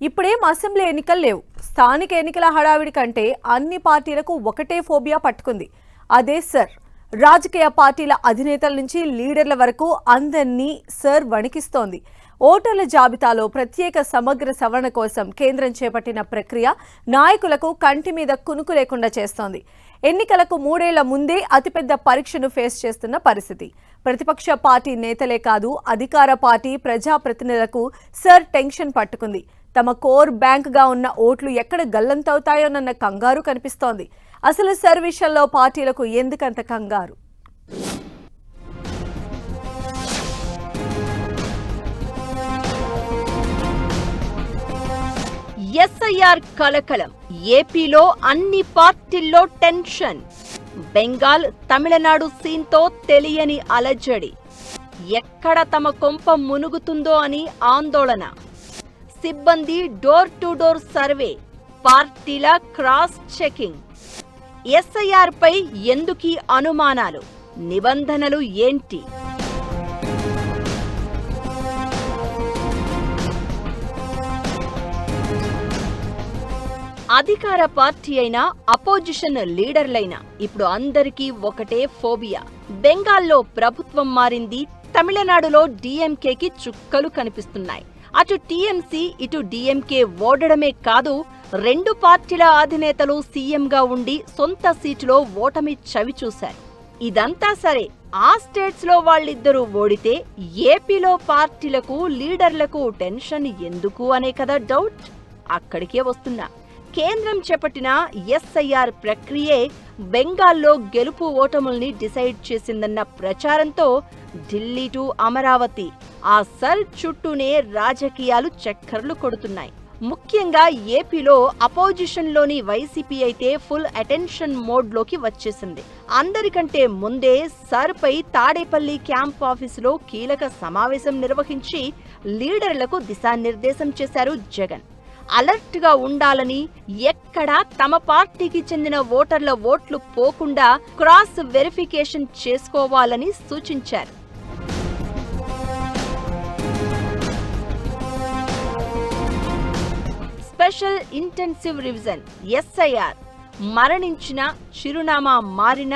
ఇప్పుడేం అసెంబ్లీ ఎన్నికలు లేవు. స్థానిక ఎన్నికల హడావిడి కంటే అన్ని పార్టీలకు ఒకటే ఫోబియా పట్టుకుంది. అదే సర్. రాజకీయ పార్టీల అధినేతల నుంచి లీడర్ల వరకు అందరినీ సర్ వణికిస్తోంది. ఓటర్ల జాబితాలో ప్రత్యేక సమగ్ర సవరణ కోసం కేంద్రం చేపట్టిన ప్రక్రియ నాయకులకు కంటి మీద కునుకు లేకుండా చేస్తోంది. ఎన్నికలకు 3 ఏళ్ల ముందే అతిపెద్ద పరీక్షను ఫేస్ చేస్తున్న పరిస్థితి. ప్రతిపక్ష పార్టీ నేతలే కాదు, అధికార పార్టీ ప్రజాప్రతినిధులకు సర్ టెన్షన్ పట్టుకుంది. తమ కోర్ బ్యాంక్గా ఉన్న ఓట్లు ఎక్కడ గల్లంతవుతాయోనన్న కంగారు కనిపిస్తోంది. అసలు సర్ విషయంలో పార్టీలకు ఎందుకంత కంగారు? ఎస్ఐఆర్ కలకలం. ఏపీలో అన్ని పార్టీల్లో టెన్షన్. బెంగాల్, తమిళనాడు సీన్తో తెలియని అలజడి. ఎక్కడ తమ కొంప మునుగుతుందో అని ఆందోళన. సిబ్బంది డోర్ టు డోర్ సర్వే, పార్టీల క్రాస్ చెకింగ్. ఎస్ఐఆర్ పై ఎందుకీ అనుమానాలు? నిబంధనలు ఏంటి? అధికార పార్టీ అయినా, అపోజిషన్ లీడర్లైనా ఇప్పుడు అందరికీ ఒకటే ఫోబియా. బెంగాల్లో ప్రభుత్వం మారింది. తమిళనాడులో డీఎంకేకి చుక్కలు కనిపిస్తున్నాయి. అటు టీఎంసీ, ఇటు డీఎంకే ఓడడమే కాదు, 2 పార్టీల అధినేతలు సీఎంగా ఉండి సొంత సీటులో ఓటమి చవిచూశారు. ఇదంతా సరే, ఆ స్టేట్స్ లో వాళ్ళిద్దరూ ఓడితే ఏపీలో పార్టీలకు, లీడర్లకు టెన్షన్ ఎందుకు అనే కదా డౌట్. అక్కడికే వస్తున్నా. కేంద్రం చేపట్టిన ఎస్ఐఆర్ ప్రక్రియే బెంగాల్లో గెలుపు ఓటముల్ని డిసైడ్ చేసిందన్న ప్రచారంతో ఢిల్లీ టు అమరావతి ఆ సర్ చుట్టూనే రాజకీయాలు చక్కర్లు కొడుతున్నాయి. ముఖ్యంగా ఏపీలో అపోజిషన్లోని వైసీపీ అయితే ఫుల్ అటెన్షన్ మోడ్లోకి వచ్చేసింది. అందరికంటే ముందే సర్ పై తాడేపల్లి క్యాంప్ ఆఫీసులో కీలక సమావేశం నిర్వహించి లీడర్లకు దిశానిర్దేశం చేశారు జగన్. అలర్ట్ గా ఉండాలని, ఎక్కడా తమ పార్టీకి చెందిన ఓటర్ల ఓట్లు పోకుండా క్రాస్ వెరిఫికేషన్ చేసుకోవాలని సూచించారు. Special intensive revision SIR. మరణించిన, చిరునామా మారిన,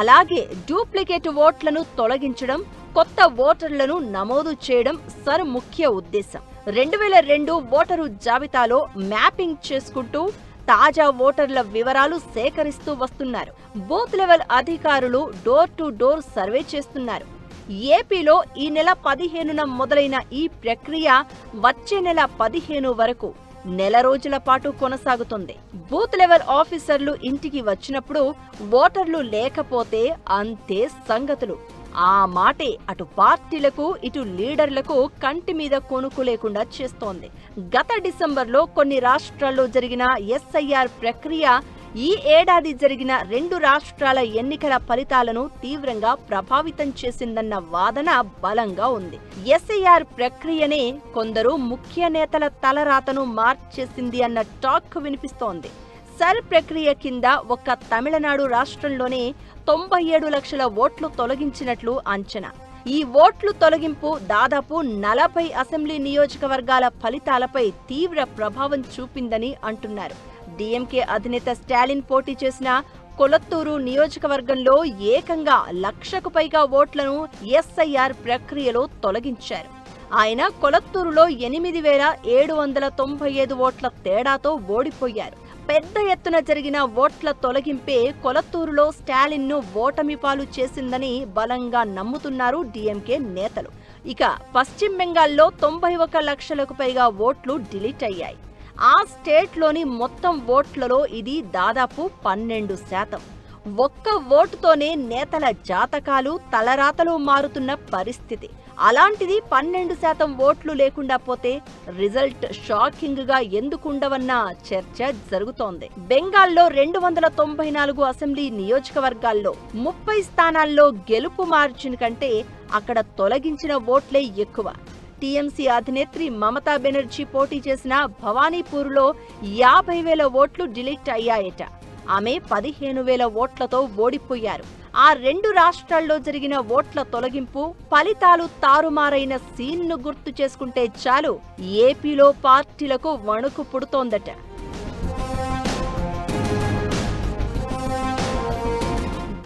అలాగే డూప్లికేట్ ఓట్లను తొలగించడం, కొత్త ఓటర్లను నమోదు చేయడం సర్ ముఖ్య ఉద్దేశం. 2002 ఓటరు జాబితాలో మ్యాపింగ్ చేసుకుంటూ తాజా ఓటర్ల వివరాలు సేకరిస్తూ వస్తున్నారు. బూత్ లెవెల్ అధికారులు డోర్ టు డోర్ సర్వే చేస్తున్నారు. ఏపీలో ఈ నెల 15న మొదలైన ఈ ప్రక్రియ వచ్చే నెల 15 వరకు నెల రోజుల పాటు కొనసాగుతుంది. బూత్ లెవెల్ ఆఫీసర్లు ఇంటికి వచ్చినప్పుడు ఓటర్లు లేకపోతే అంతే సంగతులు. ఆ మాటే అటు పార్టీలకు, ఇటు లీడర్లకు కంటి మీద కొనుకు లేకుండా చేస్తోంది. గత డిసెంబర్లో కొన్ని రాష్ట్రాల్లో జరిగిన ఎస్ఐఆర్ ప్రక్రియ ఈ ఏడాది జరిగిన 2 రాష్ట్రాల ఎన్నికల ఫలితాలను తీవ్రంగా ప్రభావితం చేసిందన్న వాదన బలంగా ఉంది. ఎస్ఐఆర్ ప్రక్రియనే కొందరు ముఖ్య నేతల తలరాతను మార్చేసింది అన్న టాక్ వినిపిస్తోంది. సర్ ప్రక్రియ కింద ఒక్క తమిళనాడు రాష్ట్రంలోనే 97 లక్షల ఓట్లు తొలగించినట్లు అంచనా. ఈ ఓట్లు తొలగింపు దాదాపు 40 అసెంబ్లీ నియోజకవర్గాల ఫలితాలపై తీవ్ర ప్రభావం చూపిందని అంటున్నారు. డీఎంకే అధినేత స్టాలిన్ పోటీ చేసిన కొలత్తూరు నియోజకవర్గంలో ఏకంగా 1,00,000కు పైగా ఓట్లను ఎస్ఐఆర్ ప్రక్రియలో తొలగించారు. ఆయన కొలత్తూరులో 8,795 ఓట్ల తేడాతో ఓడిపోయారు. పెద్ద ఎత్తున జరిగిన ఓట్ల తొలగింపే కొలత్తూరులో స్టాలిన్ ను ఓటమి పాలు చేసిందని బలంగా నమ్ముతున్నారు డీఎంకే నేతలు. ఇక పశ్చిమ బెంగాల్లో 91 లక్షలకు పైగా ఓట్లు డిలీట్ అయ్యాయి. ఆ స్టేట్లోని మొత్తం ఓట్లలో ఇది దాదాపు 12%. ఒక్క ఓటుతోనే నేతల జాతకాలు, తలరాతలు మారుతున్న పరిస్థితి. అలాంటిది 12% ఓట్లు లేకుండా పోతే రిజల్ట్ షాకింగ్ గా ఎందుకుండవన్న చర్చ జరుగుతోంది. బెంగాల్లో 294 అసెంబ్లీ నియోజకవర్గాల్లో 30 స్థానాల్లో గెలుపు మార్జిన్ కంటే అక్కడ తొలగించిన ఓట్లే ఎక్కువ. టీఎంసీ అధినేత్రి మమతా బెనర్జీ పోటీ చేసిన భవానీపూర్లో 50,000 ఓట్లు డిలీట్ అయ్యాయట. ఆమె 15,000 ఓట్లతో ఓడిపోయారు. ఆ 2 రాష్ట్రాల్లో జరిగిన ఓట్ల తొలగింపు, ఫలితాలు తారుమారైన సీన్ను గుర్తు చేసుకుంటే చాలు ఏపీలో పార్టీలకు వణుకు పుడుతోందట.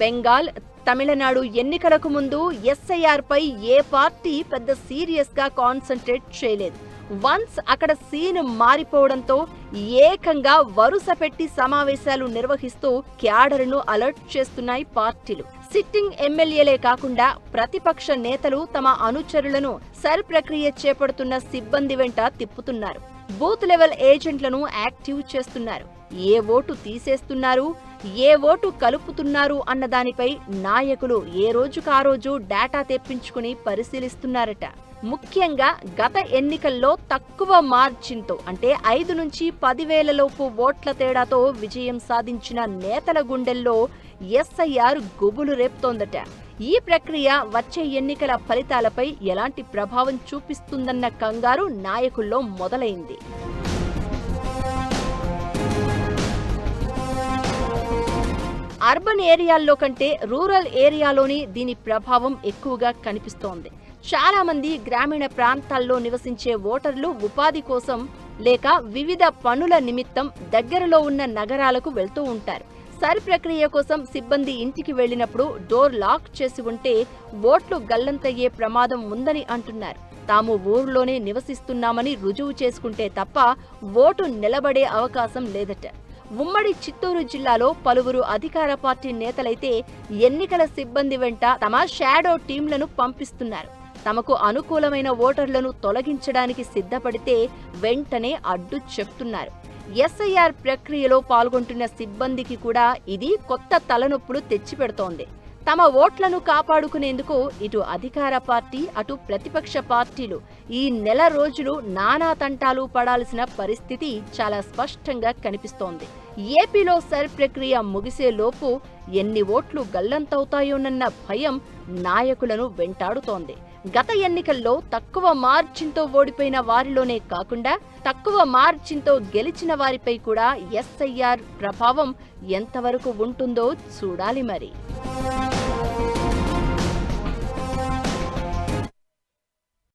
బెంగాల్, తమిళనాడు ఎన్నికలకు ముందు ఎస్ఐఆర్ పై ఏ పార్టీ పెద్ద సీరియస్ గా కాన్సంట్రేట్ చేయలేదు. వన్స్ అక్కడ సీన్ మారిపోవడంతో ఏకంగా వరుస పెట్టి సమావేశాలు నిర్వహిస్తూ క్యాడర్ను అలర్ట్ చేస్తున్నాయి పార్టీలు. సిట్టింగ్ ఎమ్మెల్యేలే కాకుండా ప్రతిపక్ష నేతలు తమ అనుచరులను సర్ ప్రక్రియ చేపడుతున్న సిబ్బంది వెంట తిప్పుతున్నారు. బూత్ లెవెల్ ఏజెంట్లను యాక్టివ్ చేస్తున్నారు. ఏ ఓటు తీసేస్తున్నారు, ఏ ఓటు కలుపుతున్నారు అన్న దానిపై నాయకులు ఏ రోజుకా రోజు డేటా తెప్పించుకుని పరిశీలిస్తున్నారట. ముఖ్యంగా గత ఎన్నికల్లో తక్కువ మార్జిన్తో అంటే 5 నుంచి 10,000 లోపు ఓట్ల తేడాతో విజయం సాధించిన నేతల గుండెల్లో ఎస్ఐఆర్ గుబులు రేపుతోందట. ఈ ప్రక్రియ వచ్చే ఎన్నికల ఫలితాలపై ఎలాంటి ప్రభావం చూపిస్తుందన్న కంగారు నాయకుల్లో మొదలైంది. అర్బన్ ఏరియాల్లో కంటే రూరల్ ఏరియాలోని దీని ప్రభావం ఎక్కువగా కనిపిస్తోంది. చాలా మంది గ్రామీణ ప్రాంతాల్లో నివసించే ఓటర్లు ఉపాధి కోసం లేక వివిధ పనుల నిమిత్తం దగ్గరలో ఉన్న నగరాలకు వెళ్తూ ఉంటారు. సరి ప్రక్రియ కోసం సిబ్బంది ఇంటికి వెళ్లినప్పుడు డోర్ లాక్ చేసి ఉంటే ఓట్లు గల్లంతయ్యే ప్రమాదం ఉందని అంటున్నారు. తాము ఊర్లోనే నివసిస్తున్నామని రుజువు చేసుకుంటే తప్ప ఓటు నిలబడే అవకాశం లేదట. ఉమ్మడి చిత్తూరు జిల్లాలో పలువురు అధికార పార్టీ నేతలైతే ఎన్నికల సిబ్బంది వెంట తమ షాడో టీంలను పంపిస్తున్నారు. తమకు అనుకూలమైన ఓటర్లను తొలగించడానికి సిద్ధపడితే వెంటనే అడ్డు చెప్తున్నారు. ఎస్ఐఆర్ ప్రక్రియలో పాల్గొంటున్న సిబ్బందికి కూడా ఇది కొత్త తలనొప్పులు తెచ్చిపెడుతోంది. తమ ఓట్లను కాపాడుకునేందుకు ఇటు అధికార పార్టీ, అటు ప్రతిపక్ష పార్టీలు ఈ నెల రోజులు నానా తంటాలు పడాల్సిన పరిస్థితి చాలా స్పష్టంగా కనిపిస్తోంది. ఏపీలో సర్ ప్రక్రియ ముగిసేలోపు ఎన్ని ఓట్లు గల్లంతవుతాయోనన్న భయం నాయకులను వెంటాడుతోంది. గత ఎన్నికల్లో తక్కువ మార్జిన్తో ఓడిపోయిన వారిలోనే కాకుండా తక్కువ మార్జిన్తో గెలిచిన వారిపై కూడా ఎస్ఐఆర్ ప్రభావం ఎంతవరకు ఉంటుందో చూడాలి మరి.